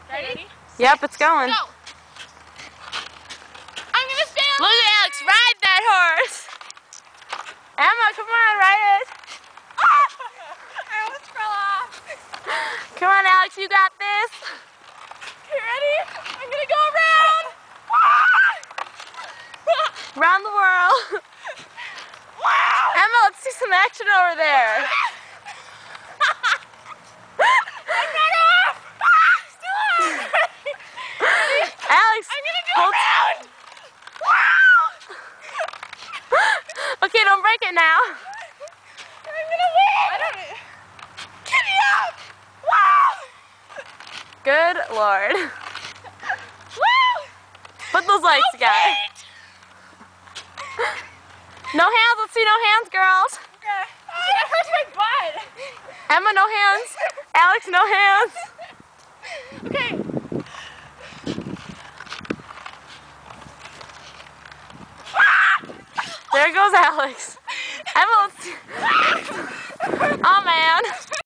Ready? Yep, it's going. Go. I'm gonna stay on. Look at Alex, ride that horse. Emma, come on, ride it. I almost fell off. Come on, Alex, you got this. Okay, ready? I'm gonna go around. Around the world. Wow. Emma, let's see some action over there. I got off. Still on. Alex, I'm gonna go around. Wow. Okay, don't break it now. I'm gonna win. I don't. Giddy up. Wow. Good Lord. Woo. Put those lights together. No hands, let's see no hands, girls. Okay. Oh, that hurts my butt. Emma, no hands. Alex, no hands. Okay. There goes Alex. Emma, let's see. Oh man.